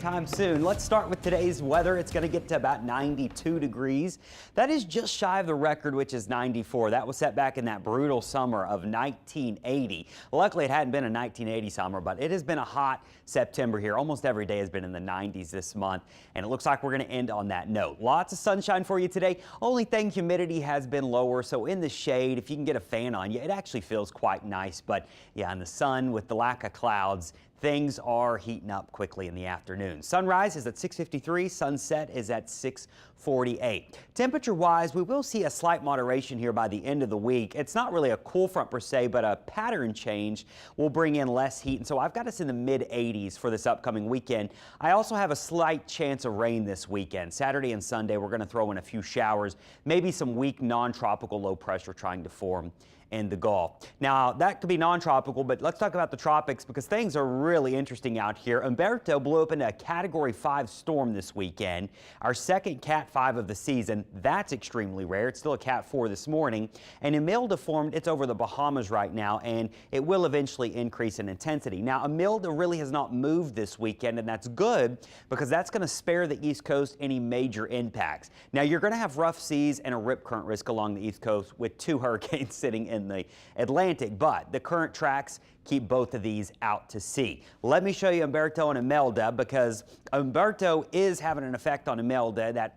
Time soon. Let's start with today's weather. It's going to get to about 92 degrees. That is just shy of the record, which is 94. That was set back in that brutal summer of 1980. Luckily, it hadn't been a 1980 summer, but it has been a hot September here. Almost every day has been in the 90s this month, and it looks like we're going to end on that note. Lots of sunshine for you today. Only thing, humidity has been lower, so in the shade, if you can get a fan on you, it actually feels quite nice. But yeah, in the sun with the lack of clouds, things are heating up quickly in the afternoon. Sunrise is at 6:53, sunset is at 6:48. Temperature-wise, we will see a slight moderation here by the end of the week. It's not really a cool front per se, but a pattern change will bring in less heat. And so I've got us in the mid-80s for this upcoming weekend. I also have a slight chance of rain this weekend. Saturday and Sunday, we're going to throw in a few showers, maybe some weak non-tropical low pressure trying to form in the Gulf. Now, that could be non-tropical, but let's talk about the tropics because things are really interesting out here. Umberto blew up into a Category 5 storm this weekend, our second Cat 5 of the season. That's extremely rare. It's still a Cat 4 this morning. And Imelda formed, it's over the Bahamas right now, and it will eventually increase in intensity. Now, Imelda really has not moved this weekend, and that's good because that's going to spare the East Coast any major impacts. Now, you're going to have rough seas and a rip current risk along the East Coast with two hurricanes sitting in the Atlantic, but the current tracks keep both of these out to sea. Let me show you Umberto and Imelda because Umberto is having an effect on Imelda, that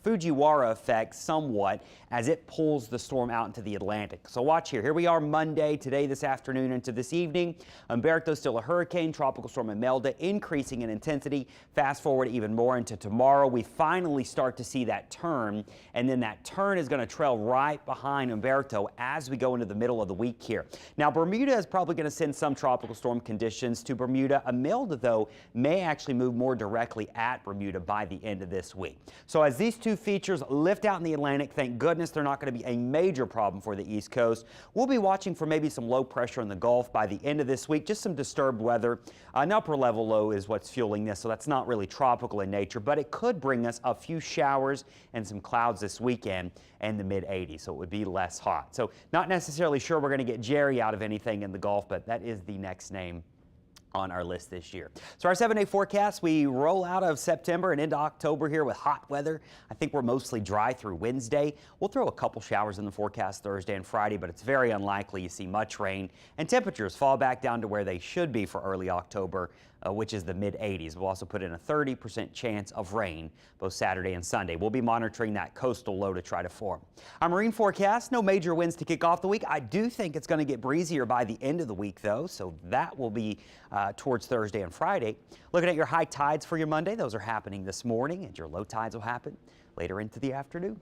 Fujiwara effect somewhat as it pulls the storm out into the Atlantic. So watch here. Here we are Monday, today, this afternoon into this evening. Umberto's still a hurricane. Tropical storm Imelda increasing in intensity. Fast forward even more into tomorrow. We finally start to see that turn, and then that turn is going to trail right behind Umberto as we go into the middle of the week here. Now, Bermuda is probably going to send some tropical storm conditions to Bermuda. Imelda, though, may actually move more directly at Bermuda by the end of this week. So as these two features lift out in the Atlantic, thank goodness they're not going to be a major problem for the East Coast. We'll be watching for maybe some low pressure in the Gulf by the end of this week, just some disturbed weather. An upper level low is what's fueling this, so that's not really tropical in nature, but it could bring us a few showers and some clouds this weekend and the mid-80s, so it would be less hot. So not necessarily sure we're going to get Jerry out of anything in the Gulf, but that is the next name on our list this year. So our 7-day forecast, we roll out of September and into October here with hot weather. I think we're mostly dry through Wednesday. We'll throw a couple showers in the forecast Thursday and Friday, but it's very unlikely you see much rain, and temperatures fall back down to where they should be for early October, which is the mid-80s. We'll also put in a 30% chance of rain both Saturday and Sunday. We'll be monitoring that coastal low to try to form. Our marine forecast, no major winds to kick off the week. I do think it's going to get breezier by the end of the week, though, so that will be towards Thursday and Friday. Looking at your high tides for your Monday, those are happening this morning, and your low tides will happen later into the afternoon.